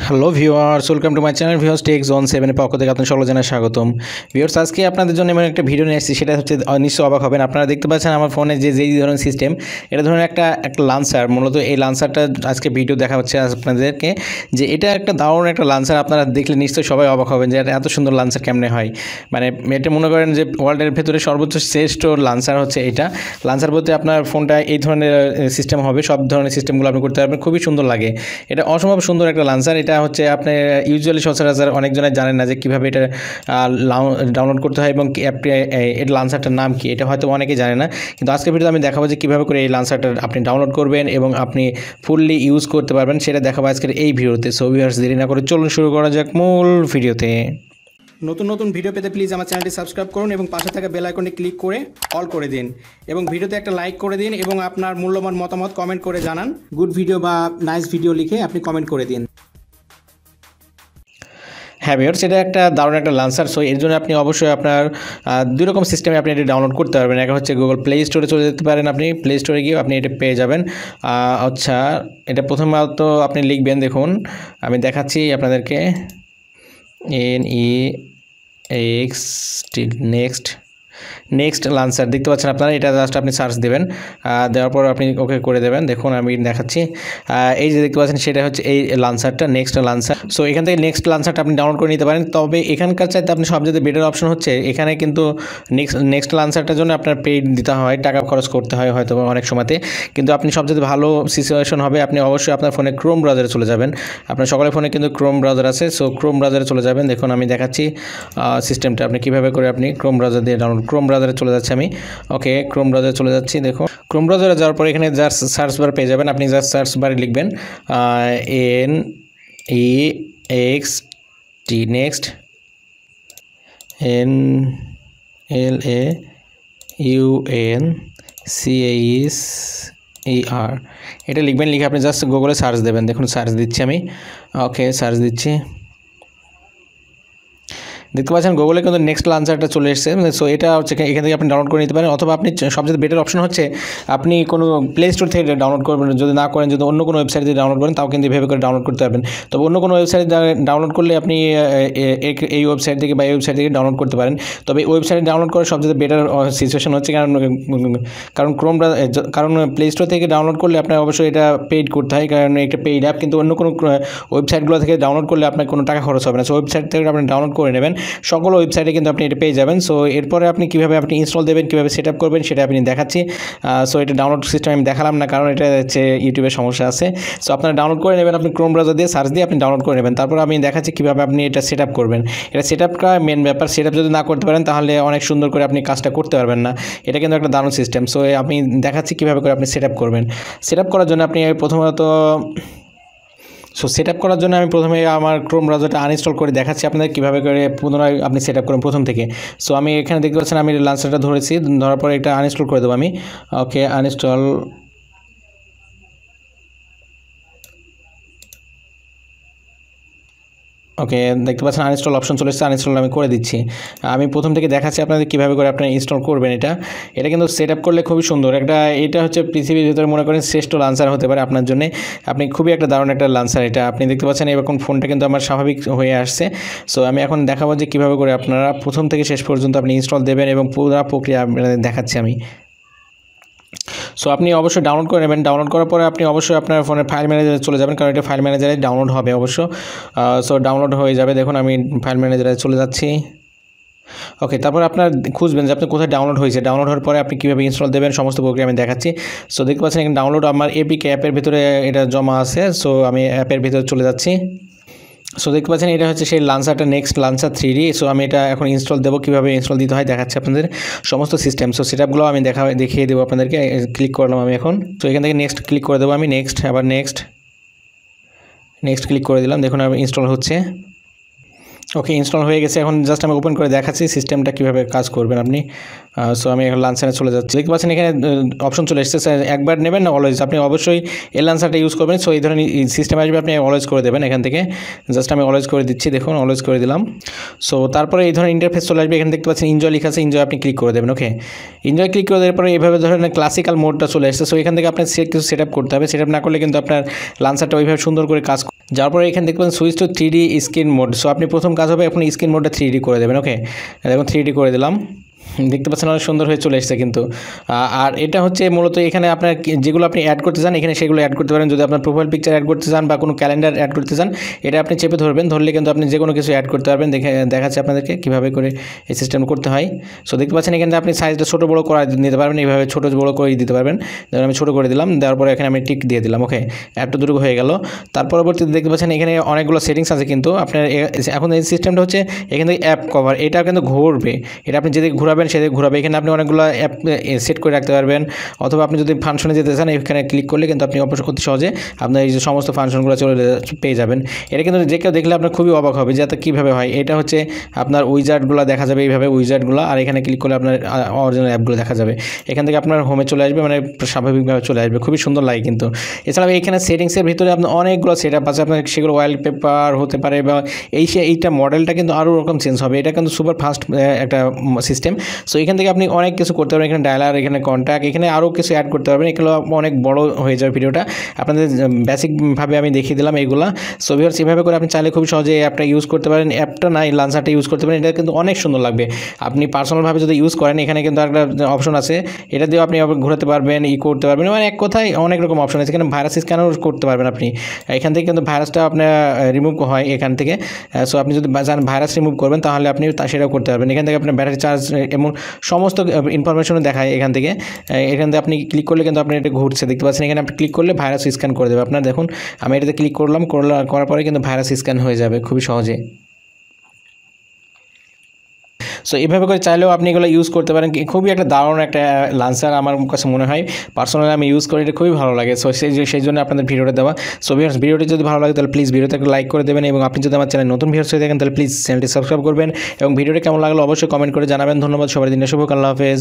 Hello viewers, welcome to my channel viewers tech zone 7 এর পক্ষ থেকে আপনাদের সকলকে জানাই স্বাগতম। ভিউয়ার্স, আজকে আপনাদের জন্য এমন একটা ভিডিও নিয়ে এসেছি, সেটা হচ্ছে নিশ্চয়ই অবাক হবেন। আপনারা দেখতে পাচ্ছেন আমার ফোনে যেই ধরনের সিস্টেম, এটা ধরুন একটা লান্সার। মূলত এই লান্সারটা আজকে ভিডিও দেখা হচ্ছে আপনাদেরকে, যে এটা একটা দারুণ একটা লান্সার। আপনারা দেখলে নিশ্চয়ই সবাই অবাক হবেন যে এত সুন্দর লান্সার কেমনে হয়। মানে এটা মনে করেন যে ওয়ার্ল্ডের ভেতরে সর্বোচ্চ শ্রেষ্ঠ লান্সার হচ্ছে এটা। লান্সার বলতে আপনার ফোনটা এই ধরনের সিস্টেম হবে, সব ধরনের সিস্টেমগুলো আপনি করতে পারবেন, খুবই সুন্দর লাগে। এটা অসম্ভব সুন্দর একটা লান্সার। এটা হচ্ছে আপনি ইউজুয়ালি সচরাচর অনেকজনে জানেন না যে কীভাবে এটা ডাউনলোড করতে হয় এবং এর লান্সারটার নাম কি, এটা হয়তো অনেকেই জানে না। কিন্তু আজকের ভিডিওতে আমি দেখাবো যে কীভাবে করে এই লান্সারটা আপনি ডাউনলোড করবেন এবং আপনি ফুললি ইউজ করতে পারবেন, সেটা দেখাবো আজকের এই ভিডিওতে। সো ভিউয়ার্স, দেরি না করে চলুন শুরু করা যাক মূল ভিডিওতে। নতুন নতুন ভিডিও পেতে প্লিজ আমার চ্যানেলটি সাবস্ক্রাইব করুন এবং পাশে থাকা বেল আইকনটি ক্লিক করে অল করে দিন এবং ভিডিওতে একটা লাইক করে দিন এবং আপনার মূল্যবান মতামত কমেন্ট করে জানান। গুড ভিডিও বা নাইস ভিডিও লিখে আপনি কমেন্ট করে দিন। হ্যাঁ ভিউয়ার্স, এটা একটা দারুণ একটা লান্সার। সো এর জন্য আপনি অবশ্যই আপনার দুই রকম সিস্টেমে আপনি এটা ডাউনলোড করতে পারবেন। একটা হচ্ছে গুগল প্লে স্টোরে চলে যেতে পারেন, আপনি প্লে স্টোরে গিয়ে আপনি এটা পেয়ে যাবেন। আচ্ছা, এটা প্রথমত আপনি লিখবেন, দেখুন আমি দেখাচ্ছি আপনাদেরকে, নেক্সট লান্সার দেখতে পাচ্ছেন আপনারা। এটা জাস্ট আপনি সার্চ দেবেন, দেওয়ার পর আপনি ওকে করে দেবেন। দেখুন আমি দেখাচ্ছি, এই যে দেখতে পাচ্ছেন সেটা হচ্ছে এই লান্সারটা, নেক্সট লান্সার। সো এখান থেকে নেক্সট লান্সারটা আপনি ডাউনলোড করে নিতে পারেন। তবে এখানকার চাইতে আপনি সবচেয়ে বেটার অপশন হচ্ছে এখানে কিন্তু নেক্সট লান্সারটার জন্য আপনার পেইড দিতে হয়, টাকা খরচ করতে হয় হয়তো অনেক সময়তে। কিন্তু আপনি সবচেয়ে ভালো সিচুয়েশন হবে, আপনি অবশ্যই আপনার ফোনে ক্রোম ব্রাউজারে চলে যাবেন। আপনার সকলের ফোনে কিন্তু ক্রোম ব্রাউজার আছে। সো ক্রোম ব্রাউজারে চলে যাবেন। দেখুন আমি দেখাচ্ছি সিস্টেমটা আপনি কীভাবে করে আপনি ক্রোম ব্রাউজার দিয়ে ডাউনলোড। ক্রোম ব্রাউজারে চলে যাচ্ছি আমি। ওকে, ক্রোম ব্রাউজারে চলে যাচ্ছি। দেখুন ক্রোম ব্রাউজারে যাওয়ার পর এখানে জাস্ট সার্চ বার পেয়ে যাবেন। আপনি জাস্ট সার্চ বারে লিখবেন নেক্সট NLAUNCAER, এটা লিখবেন। লিখে আপনি জাস্ট গুগলে সার্চ দেবেন। দেখুন সার্চ দিচ্ছি আমি। ওকে, সার্চ দিচ্ছি। দেখতে পাচ্ছেন গুগলে কিন্তু নেক্সট লান্সারটা চলে এসেছে। সো এটা হচ্ছে এখান থেকে আপনি ডাউনলোড করে নিতে পারেন, অথবা আপনি সবচেয়ে বেটার অপশন হচ্ছে আপনি কোনো প্লে স্টোর থেকে ডাউনলোড করবেন। যদি না করেন, যদি অন্য কোনো ওয়েবসাইট দিয়ে ডাউনলোড করেন, তাও কিন্তু এভাবে করে ডাউনলোড করতে পারবেন। তবে অন্য কোনো ওয়েবসাইট ডাউনলোড করলে আপনি এই ওয়েবসাইট থেকে বা এই ওয়েবসাইট থেকে ডাউনলোড করতে পারেন। তবে ওয়েবসাইটে ডাউনলোড করার সবচেয়ে বেটার সিচুয়েশন হচ্ছে, কারণ প্লে স্টোর থেকে ডাউনলোড করলে আপনার অবশ্যই এটা পেইড করতে হয়, কারণ একটা পেইড অ্যাপ। কিন্তু অন্য কোনো ওয়েবসাইটগুলো থেকে ডাউনলোড করলে আপনার কোনো টাকা খরচ হবে না। সো ওয়েবসাইট থেকে আপনি ডাউনলোড করে নেবেন, সকল ওয়েবসাইটে কিন্তু আপনি এটা পেয়ে যাবেন। সো এরপরে আপনি কীভাবে আপনি ইনস্টল দেবেন, কীভাবে সেট আপ করবেন, সেটা আপনি দেখাচ্ছি। সো এটা ডাউনলোড সিস্টেম আমি দেখালাম না, কারণ এটা হচ্ছে ইউটিউবের সমস্যা আছে। সো আপনারা ডাউনলোড করে নেবেন, আপনি ক্রোম ব্রাউজার দিয়ে সার্চ দিয়ে আপনি ডাউনলোড করে নেবেন। তারপর আমি দেখাচ্ছি কীভাবে আপনি এটা সেট আপ করবেন। এটা সেট আপটা মেন ব্যাপার। সেট আপ যদি না করতে পারেন, তাহলে অনেক সুন্দর করে আপনি কাজটা করতে পারবেন না। এটা কিন্তু একটা দারুণ সিস্টেম। সো আমি দেখাচ্ছি কীভাবে করে আপনি সেট আপ করবেন। সেট আপ করার জন্য আপনি সেট আপ করার জন্য আমি প্রথমে আমার ক্রোম ব্রাউজারটা আনইনস্টল করে দেখাচ্ছি আপনাদের কীভাবে করে পুনরায় আপনি সেট আপ করেন প্রথম থেকে। সো আমি এখানে দেখতে পাচ্ছেন আমি লান্সারটা ধরেছি, ধরার পরে এটা আনইনস্টল করে দেবো আমি। ওকে, আনইনস্টল। ওকে, দেখতে পাচ্ছেন আনইনস্টল অপশন চলে এসেছে। আনইনস্টল আমি করে দিচ্ছি। আমি প্রথম থেকে দেখাচ্ছি আপনাদের কীভাবে করে আপনি ইনস্টল করবেন। এটা কিন্তু সেট আপ করলে খুবই সুন্দর এটা হচ্ছে পৃথিবীর ভিতরে মনে করেন শ্রেষ্ঠ লান্সার হতে পারে আপনার জন্য। আপনি খুবই একটা দারুণ একটা লান্সার এটা। আপনি দেখতে পাচ্ছেন এরকম ফোনটা কিন্তু আমার স্বাভাবিক হয়ে আসছে। সো আমি এখন দেখাবো যে কীভাবে করে আপনারা প্রথম থেকে শেষ পর্যন্ত আপনি ইনস্টল দেবেন এবং পুরো প্রক্রিয়া দেখাচ্ছি আমি। সো আপনি অবশ্যই ডাউনলোড করে নেবেন। ডাউনলোড করার পরে আপনি অবশ্যই আপনার ফোনের ফাইল ম্যানেজারে চলে যাবেন, কারণ এটা ফাইল ম্যানেজারে ডাউনলোড হবে অবশ্য। সো ডাউনলোড হয়ে যাবে। দেখুন আমি ফাইল ম্যানেজারে চলে যাচ্ছি। ওকে, তারপর আপনার খুঁজবেন যে আপনি কোথায় ডাউনলোড হয়েছে। ডাউনলোড হওয়ার পরে আপনি কীভাবে ইনস্টল দেবেন সমস্ত প্রক্রিয়া আমি দেখাচ্ছি। সো দেখতে পাচ্ছেন এখানে ডাউনলোড আমার এপিকে অ্যাপের ভিতরে এটা জমা আছে। সো আমি অ্যাপের ভিতরে চলে যাচ্ছি। সো দেখতে পাচ্ছেন এটা হচ্ছে সেই লান্সারটা, নেক্সট লান্সার 3D। সো আমি এটা এখন ইনস্টল দেবো, কীভাবে ইনস্টল দিতে হয় দেখাচ্ছি আপনাদের সমস্ত সিস্টেম। সো সেট আপগুলো আমি দেখিয়ে দেবো আপনাদেরকে। ক্লিক করলাম আমি এখন। তো এখান থেকে নেক্সট ক্লিক করে দেবো আমি। আবার নেক্সট ক্লিক করে দিলাম। দেখুন আমি ইনস্টল হচ্ছে। ওকে, ইনস্টল হয়ে গেছে। এখন জাস্ট আমি ওপেন করে দেখাচ্ছি সিস্টেমটা কীভাবে কাজ করবেন আপনি। সো আমি এখন লান্সারে চলে যাচ্ছি। দেখতে পাচ্ছেন এখানে অপশন চলে এসেছে, একবার নেবেন না অলওয়েজ। আপনি অবশ্যই এই লান্সারটা ইউজ করবেন। সো এই ধরনের সিস্টেম আসবে, আপনি অলওয়েজ করে দেবেন এখান থেকে। জাস্ট আমি অলওয়েজ করে দিচ্ছি। দেখুন অলওয়েজ করে দিলাম। সো তারপরে এই ধরনের ইন্টারফেস চলে আসবে। এখানে দেখতে পাচ্ছেন এনজয় লেখা আছে, এনজয় আপনি ক্লিক করে দেবেন। ওকে, এনজয় ক্লিক করে দেওয়ার পরে এইভাবে ধরনের ক্লাসিক্যাল মোডটা চলে এসেছে। সো এখান থেকে আপনার কিছু সেট আপ করতে হবে। সেট আপ না করলে কিন্তু আপনার লান্সারটা ওইভাবে সুন্দর করে কাজ যাওয়ার পরে এখানে দেখবেন switch to 3D screen mode. So আপনি প্রথম কাজ হবে এখন স্ক্রিন মোডটা 3D করে দেবেন। ওকে, দেখুন 3D করে দিলাম, দেখতে পাচ্ছেন অনেক সুন্দর হয়ে চলে এসেছে কিন্তু। আর এটা হচ্ছে মূলত এখানে আপনার যেগুলো আপনি অ্যাড করতে চান এখানে সেগুলো অ্যাড করতে পারেন। যদি আপনার প্রোফাইল পিকচার অ্যাড করতে চান বা কোনো ক্যালেন্ডার অ্যাড করতে চান, এটা আপনি চেপে ধরবেন, ধরলে কিন্তু আপনি যে কোনো কিছু অ্যাড করতে পারবেন। দেখাচ্ছে আপনাদেরকে কীভাবে করে এই সিস্টেম করতে হয়। সো দেখতে পাচ্ছেন এখানে আপনি সাইজটা ছোটো বড়ো করে নিতে পারবেন, এইভাবে ছোটো বড়ো করে দিতে পারবেন। ধরুন আমি ছোটো করে দিলাম, দেওয়ার পরে এখানে আমি টিক দিয়ে দিলাম। ওকে, এতটুকু হয়ে গেল। তার পরবর্তীতে দেখতে পাচ্ছেন এখানে অনেকগুলো সেটিংস আছে কিন্তু আপনার এখন এই সিস্টেমটা হচ্ছে এখান থেকে অ্যাপ কভার, এটা কিন্তু ঘুরবে, এটা আপনি যেদিকে ঘুরাবেন সেদিকে ঘুরাবে। এখানে আপনি অনেকগুলো অ্যাপ সেট করে রাখতে পারবেন, অথবা আপনি যদি ফাংশনে যেতে চান এখানে ক্লিক করলে কিন্তু আপনি অতি সহজে আপনার এই যে সমস্ত ফাংশনগুলো পেয়ে যাবেন। এটা কিন্তু যে কেউ দেখলে আপনার খুবই অবাক হবে যে কীভাবে হয়। এটা হচ্ছে আপনার উইজার্ডগুলো দেখা যাবে এইভাবে উইজার্ডগুলো, আর এখানে ক্লিক করলে আপনার অরিজিনাল অ্যাপগুলো দেখা যাবে। এখান থেকে আপনার হোমে চলে আসবে, মানে স্বাভাবিকভাবে চলে আসবে, খুবই সুন্দর লাগে কিন্তু। এছাড়াও এখানে সেটিংসের ভিতরে আপনার অনেকগুলো সেট আপ আছে, আপনার সেগুলো ওয়ালপেপার হতে পারে বা এইটা মডেলটা কিন্তু আরও রকম চেঞ্জ হবে। এটা কিন্তু সুপার ফাস্ট একটা সিস্টেম। সো এখান থেকে আপনি অনেক কিছু করতে পারবেন, এখানে ডায়ালার, এখানে কন্ট্যাক্ট, এখানে আরও কিছু অ্যাড করতে পারবেন। এগুলো অনেক বড় হয়ে যাবে ভিডিওটা, আপনাদের বেসিকভাবে আমি দেখিয়ে দিলাম এইগুলো। সো ভিউয়ার্স এভাবে করে আপনি চাইলে খুব সহজে এই অ্যাপটা ইউজ করতে পারেন। অ্যাপটা না, এই লাঞ্চারটা ইউজ করতে পারেন, এটা কিন্তু অনেক সুন্দর লাগবে। আপনি পার্সোনালভাবে যদি ইউজ করেন এখানে কিন্তু একটা অপশন আছে, এটা দিয়েও আপনি ঘোরাতে পারবেন, করতে পারবেন, মানে এক কথায় অনেক রকম অপশন আছে। এখানে ভাইরাস স্ক্যানও করতে পারবেন আপনি, এখান থেকে কিন্তু ভাইরাসটা আপনার রিমুভ হয় এখান থেকে। সো আপনি যদি চান ভাইরাস রিমুভ করবেন তাহলে আপনি সেটাও করতে পারবেন। এখান থেকে আপনার ব্যাটারি চার্জ এবং সমস্ত ইনফরমেশনও দেখায় এখান থেকে। এখান থেকে আপনি ক্লিক করলে কিন্তু আপনি এটা ঘুরছে, দেখতে পাচ্ছেন। এখানে আপনি ক্লিক করলে ভাইরাস স্ক্যান করে দেবে আপনার। দেখুন আমি এটাতে ক্লিক করার পরে কিন্তু ভাইরাস স্ক্যান হয়ে যাবে খুবই সহজে। সো এইভাবে করে চাইলেও আপনি এগুলো ইউজ করতে পারেন। খুবই একটা দারুণ একটা লাঞ্চার আমার কাছে মনে হয়, পার্সোনালি আমি ইউজ করি, এটা খুবই ভালো লাগে। সো সেই জন্য আপনাদের ভিডিওটা দেওয়া। সো ভিডিওটি যদি ভালো লাগে তাহলে প্লিজ ভিডিওতে একটা লাইক করে দেবেন, এবং আপনি যদি আমার চ্যানেল নতুন ভিউয়ার্স হয়ে থাকেন তাহলে প্লিজ চ্যানেলটি সাবস্ক্রাইব করবেন, এবং ভিডিওটি কেমন লাগলো অবশ্যই কমেন্ট করে জানাবেন। ধন্যবাদ, সবার দিনের শুভ, আল্লাহ হাফেজ।